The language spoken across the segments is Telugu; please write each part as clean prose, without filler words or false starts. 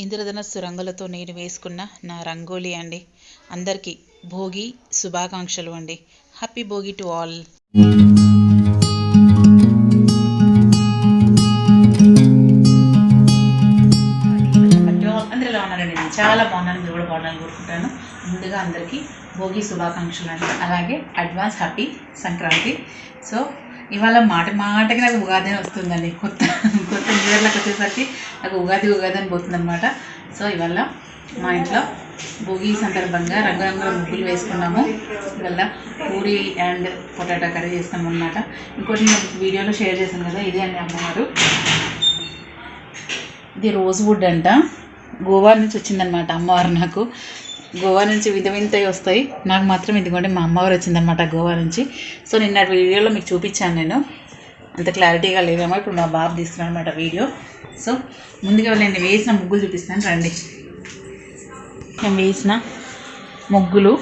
ఇంద్రధనస్సు రంగులతో నేను వేసుకున్న నా రంగోలీ అండి. అందరికీ భోగి శుభాకాంక్షలు అండి. Happy Bhogi to all. అందరూ ఎలా ఉన్నారండి? నేను చాలా బాగున్నాను, మీరు కూడా బాగున్నాను కోరుకుంటాను. ముందుగా అందరికీ భోగి శుభాకాంక్షలు అండి. అలాగే అడ్వాన్స్ హ్యాపీ సంక్రాంతి. సో ఇవాళ మాటకి నాకు ఉగాది అని వస్తుందండి. కొత్త న్యూయర్లకు వచ్చేసరికి నాకు ఉగాది అని పోతుందన్నమాట. సో ఇవాళ మా ఇంట్లో భోగి సందర్భంగా రంగురంగుల ముగ్గులు వేసుకున్నాము. ఇవాళ పూరి అండ్ పొటాటో కర్రీ చేస్తాము అన్నమాట. ఇంకోటి నేను వీడియోలో షేర్ చేశాను కదా, ఇదే అండి అమ్మవారు. ఇది రోజ్ వుడ్ అంట, గోవా నుంచి వచ్చిందనమాట అమ్మవారు. నాకు గోవా నుంచి వింతవి వస్తాయి, నాకు మాత్రం ఇదిగోండి మా అమ్మవారు వచ్చిందనమాట గోవా నుంచి. సో నిన్న వీడియోలో మీకు చూపించాను, నేను అంత క్లారిటీగా లేదేమో, ఇప్పుడు మా బాబు తీస్తున్నాను అనమాట వీడియో. సో ముందుగా నేను వేసిన ముగ్గులు చూపిస్తాను రండి. నేను వేసిన ముగ్గులు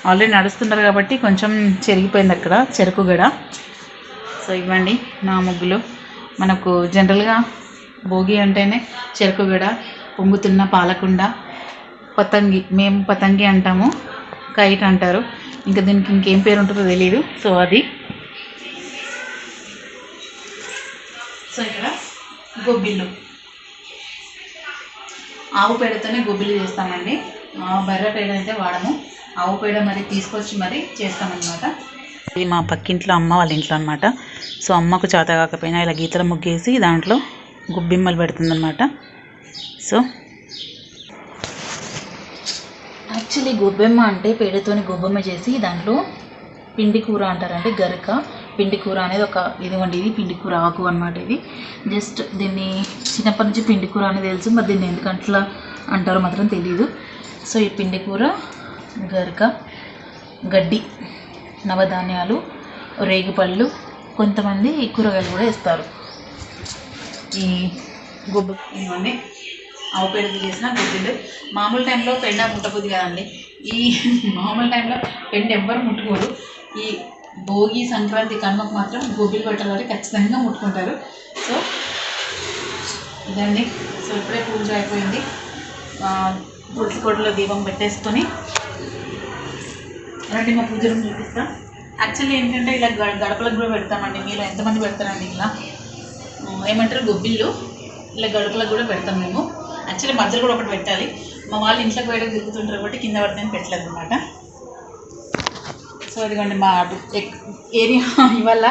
ఆల్రెడీ నడుస్తున్నారు కాబట్టి కొంచెం చెరిగిపోయింది అక్కడ చెరుకు గడ. సో ఇవ్వండి నా ముగ్గులు. మనకు జనరల్గా భోగి అంటేనే చెరుకు గడ, పొంగుతున్న పాలకుండ, పతంగి, మేము పతంగి అంటాము, కైట్ అంటారు, ఇంకా దీనికి ఇంకేం పేరు ఉంటుందో తెలియదు. సో అది. సో ఇక్కడ గొబ్బిళ్ళు, ఆవు పేడతోనే గొబ్బిళ్ళు చేస్తామండి. బర్రె పేడ అయితే వాడము, ఆవు పేడ మరి తీసుకొచ్చి మరి చేస్తామన్నమాట. ఇది మా పక్కింట్లో అమ్మ వాళ్ళ ఇంట్లో అనమాట. సో అమ్మకు చేత కాకపోయినా ఇలా గీతల ముగ్గేసి దాంట్లో గొబ్బిమ్మలు పెడుతుందన్నమాట. సో యాక్చువల్లీ గొబ్బెమ్మ అంటే పేడతోని గొబ్బెమ్మ చేసి దాంట్లో పిండి కూర అంటారంటే గరిక పిండి కూర అనేది ఒక ఇదిగోండి, ఇది పిండి కూర ఆకు అనమాట. ఇది జస్ట్ దీన్ని చిన్నప్పటి నుంచి పిండి కూర అనేది తెలుసు, మరి దీన్ని ఎందుకంట్లా అంటారో మాత్రం తెలియదు. సో ఈ పిండి కూర, గరిక, గడ్డి, నవధాన్యాలు, రేగిపళ్ళు, కొంతమంది కూరగాయలు కూడా వేస్తారు. ఈ గొబ్బ ఇవన్నీ ఆవు పేడతో చేసిన గొబ్బిళ్ళు. మామూలు టైంలో పెండ ముట్టబుద్ది కదండి, ఈ మామూలు టైంలో పెండ ఎవ్వరు ముట్టుకోరు. ఈ భోగి సంక్రాంతి కనుమకు మాత్రం గొబ్బిళ్ళు పెట్టాలి, ఖచ్చితంగా ముట్టుకుంటారు. సో ఇదండి. సో ఇప్పుడే పూజ అయిపోయింది, తులసి కోటలో దీపం పెట్టేసుకొని రండి మా పూజ రూమ్ చూపిస్తా. యాక్చువల్లీ ఏంటంటే ఇలా గడపలకు కూడా పెడతామండి. మీరు ఎంతమంది పెడతారండి ఇలా ఏమంటారు గొబ్బిళ్ళు, ఇలా గడపలకు కూడా పెడతాం మేము. యాక్చువల్లీ మధ్యలో కూడా ఒకటి పెట్టాలి, మా వాళ్ళు ఇంట్లోకి బయటకు తిరుగుతుంటారు కాబట్టి కింద పడితే పెట్టలేదు అనమాట. సో అదిగోండి మా అటు ఏరియా ఇవాళ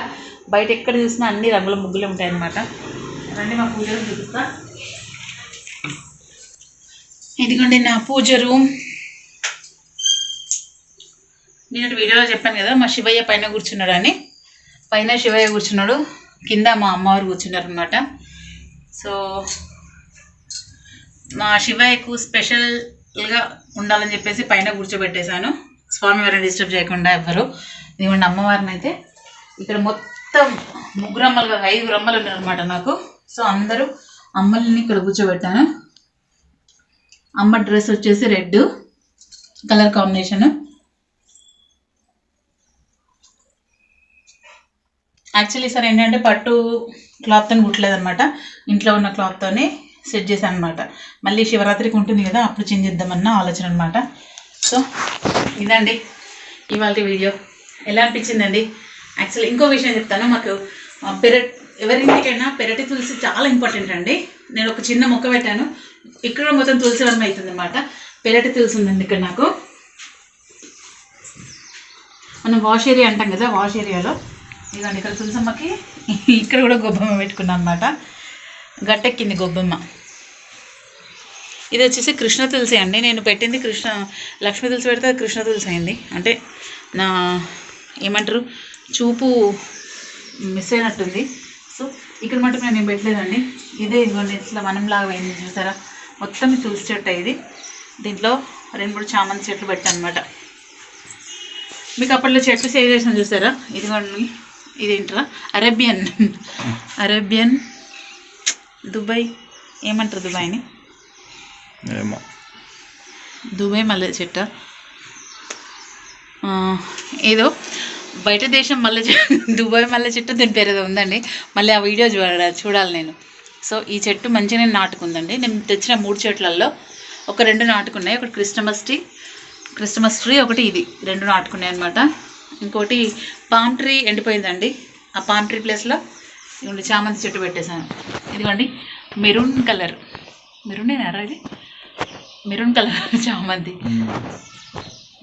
బయట ఎక్కడ చూసినా అన్ని రంగుల ముగ్గులు ఉంటాయన్నమాట. రండి మా పూజ రూమ్ చూపిస్తా. ఇదిగోండి నా పూజ రూమ్. నేను వీడియోలో చెప్పాను కదా మా శివయ్య పైన కూర్చున్నాడు అని. పైన శివయ్య కూర్చున్నాడు, కింద మా అమ్మవారు కూర్చున్నారు అనమాట. సో మా శివయ్యకు స్పెషల్గా ఉండాలని చెప్పేసి పైన కూర్చోబెట్టేశాను, స్వామివారిని డిస్టర్బ్ చేయకుండా ఎవ్వరు. ఇదిగోండి అమ్మవారిని అయితే ఇక్కడ మొత్తం 3 అమ్మలు కాదు 5 అమ్మలు ఉన్నారు అనమాట నాకు. సో అందరూ అమ్మల్ని ఇక్కడ కూర్చోబెట్టాను. అమ్మ డ్రెస్ వచ్చేసి red colour combination. Actually sir ఏంటంటే పట్టు క్లాత్తో కుట్టలేదన్నమాట, ఇంట్లో ఉన్న క్లాత్తోనే సెట్ చేశాను అనమాట. మళ్ళీ శివరాత్రికి ఉంటుంది కదా, అప్పుడు చేద్దామన్న ఆలోచన అనమాట. సో ఇదండి ఇవాళ వీడియో. ఎలా అనిపించిందండి? యాక్చువల్లీ ఇంకో విషయం చెప్తాను, మాకు ఎవరింటికైనా పెరటి తులసి చాలా ఇంపార్టెంట్ అండి. నేను ఒక చిన్న మొక్క పెట్టాను, ఇక్కడ మొత్తం తులసి వరం అవుతుంది అనమాట. పెరటి తులసి ఉందండి ఇక్కడ నాకు. మనం వాష్ ఏరియా అంటాం కదా, వాష్ ఏరియాలో ఇదిగోండి ఇక్కడ తులసమ్మకి ఇక్కడ కూడా గొబ్బెమ్మ పెట్టుకున్నాం అనమాట. గట్టెక్కింది గొబ్బెమ్మ. ఇది వచ్చేసి కృష్ణ తులసి అండి, నేను పెట్టింది లక్ష్మీ తులసి పెడితే కృష్ణ తులసి అయింది. అంటే నా ఏమంటారు చూపు మిస్ అయినట్టుంది. సో ఇక్కడ మటుకు నేను పెట్టలేదండి. ఇదే ఇదిగోండి ఇట్లా వనంలాగా అయింది చూసారా, మొత్తం తులసి చెట్టు ఇది. దీంట్లో 2-3 చామంతి చెట్లు పెట్టాను అనమాట. మీకు అప్పట్లో చెట్లు సేవ్ చేసిన చూసారా, ఇదిగోండి ఇదేంటారా అరేబియన్ దుబాయ్ ఏమంటారు దుబాయ్ని, దుబాయ్ మల్లె చెట్టు ఏదో బయట దేశం మల్లె దుబాయ్ మల్లె చెట్టు దీని పేరు ఏదో ఉందండి, మళ్ళీ ఆ వీడియో చూడాలి నేను. సో ఈ చెట్టు మంచిగా నాటుకుందండి. నేను తెచ్చిన 3 చెట్లలో ఒక 2 నాటుకున్నాయి. ఒకటి క్రిస్టమస్ ట్రీ, ఒకటి ఇది 2 నాటుకున్నాయి అనమాట. ఇంకోటి పామ్ ట్రీ ఎండిపోయిందండి. ఆ పామ్ ట్రీ ప్లేస్లో ఇదిగోండి చామంతి చెట్టు పెట్టేశాను. ఇదిగోండి మెరూన్ కలర్ చామంతి,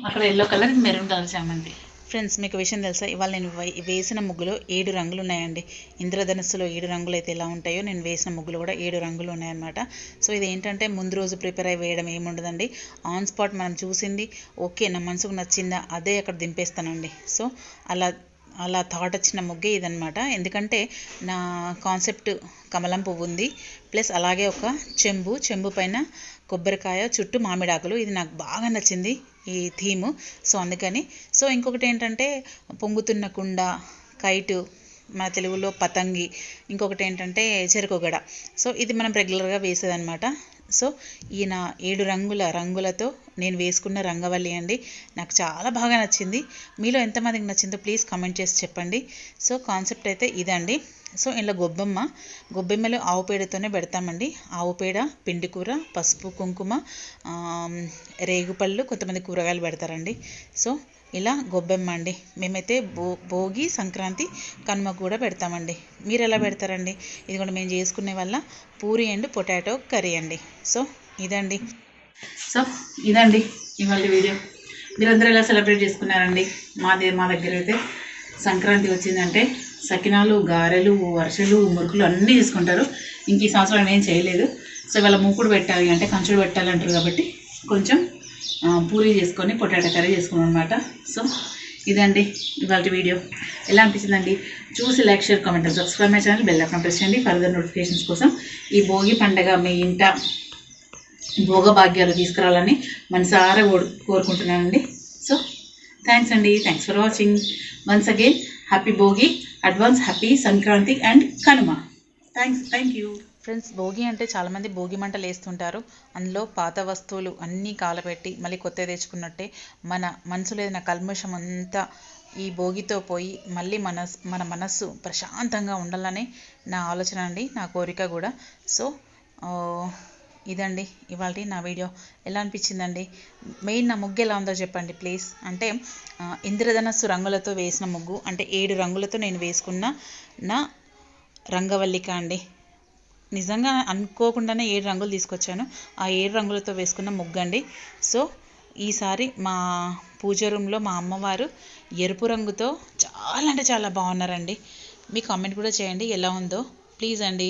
అక్కడ ఎల్లో కలర్, మెరూన్ కలర్ చామంతి. ఫ్రెండ్స్, మీకు విషయం తెలుసా, ఇవాళ నేను వేసిన ముగ్గులో 7 రంగులు ఉన్నాయండి. ఇంద్రధనుస్సులో 7 రంగులు అయితే ఎలా ఉంటాయో నేను వేసిన ముగ్గులు కూడా 7 రంగులు ఉన్నాయన్నమాట. సో ఇది ఏంటంటే ముందు రోజు ప్రిపేర్ అయ్యి వేయడం ఏముండదండి. ఆన్ స్పాట్ మనం చూసింది ఓకే నా మనసుకు నచ్చిందా అదే అక్కడ దింపేస్తానండి. సో అలా థాట్ వచ్చిన ముగ్గే ఇదనమాట. ఎందుకంటే నా కాన్సెప్ట్ కమలం పువ్వు ఉంది, ప్లస్ అలాగే ఒక చెంబు పైన కొబ్బరికాయ, చుట్టూ మామిడాకులు. ఇది నాకు బాగా నచ్చింది ఈ థీము. సో అందుకని. సో ఇంకొకటి ఏంటంటే పొంగుతున్న కుండ, కైటు, మన తెలుగులో పతంగి, ఇంకొకటి ఏంటంటే చెరుకుగడ. సో ఇది మనం రెగ్యులర్గా వేసేదన్నమాట. సో ఈయన 7 రంగులతో నేను వేసుకున్న రంగవల్లి అండి. నాకు చాలా బాగా నచ్చింది. మీలో ఎంతమందికి నచ్చిందో ప్లీజ్ కామెంట్ చేసి చెప్పండి. సో కాన్సెప్ట్ అయితే ఇదండి. సో ఇందులో గొబ్బెమ్మలు ఆవు పేడతోనే పెడతామండి. ఆవు పేడ, పిండి కూర, పసుపు, కుంకుమ, రేగుపళ్ళు, కొంతమంది కూరగాయలు పెడతారండి. సో ఇలా గొబ్బెమ్మ అండి. మేమైతే భోగి, సంక్రాంతి, కనుమ కూడా పెడతామండి. మీరు ఎలా పెడతారండి? ఇది కూడా మేము చేసుకునే వల్ల పూరి అండ్ పొటాటో కర్రీ అండి. సో ఇదండి ఇవాళ వీడియో. మీరందరూ ఎలా సెలబ్రేట్ చేసుకున్నారండి? మా దగ్గర అయితే సంక్రాంతి వచ్చిందంటే సకినాలు, గారెలు, అరిసెలు, మురుకులు అన్నీ చేసుకుంటారు. ఇంక ఈ సంవత్సరం ఏం చేయలేదు. సో ఇవాళ మూకుడు పెట్టాలి అంటే కంచుడు పెట్టాలంటారు కాబట్టి కొంచెం పూరీ చేసుకొని పొటాటో కర్రీ చేసుకున్నాం అనమాట. సో ఇదండి ఇవాళ వీడియో. ఎలా అనిపించిందండి? చూసి like, share, comment, subscribe my channel, bell icon press చేయండి ఫర్దర్ నోటిఫికేషన్స్ కోసం. ఈ భోగి పండగ మీ ఇంట భోగ భాగ్యాలు తీసుకురావాలని మనసారా కోరుకుంటున్నానండి. సో థ్యాంక్స్ అండి. Thanks for watching. Once again happy Bhogi, advance happy Sankranti and Kanuma. Thank you. Friends, Bhogi అంటే చాలామంది భోగి మంటలు వేస్తుంటారు. అందులో పాత వస్తువులు అన్నీ కాలపెట్టి మళ్ళీ కొత్తవి తెచ్చుకున్నట్టే మన మనసులో ఏదైనా కల్మషం అంతా ఈ భోగితో పోయి మళ్ళీ మన మనస్సు ప్రశాంతంగా ఉండాలని నా ఆలోచన అండి, నా కోరిక కూడా. సో ఇదండి ఇవాళ నా వీడియో. ఎలా అనిపించిందండి? మెయిన్ నా ముగ్గు ఎలా ఉందో చెప్పండి ప్లీజ్. అంటే ఇంద్రధనస్సు రంగులతో వేసిన ముగ్గు, అంటే 7 రంగులతో నేను వేసుకున్న నా రంగవల్లిక అండి. నిజంగా అనుకోకుండానే 7 రంగులు తీసుకొచ్చాను. ఆ 7 రంగులతో వేసుకున్న ముగ్గు అండి. సో ఈసారి మా పూజ రూమ్లో మా అమ్మవారు ఎరుపు రంగుతో చాలా అంటే చాలా బాగున్నారండి. మీ కామెంట్ కూడా చేయండి ఎలా ఉందో ప్లీజ్ అండి.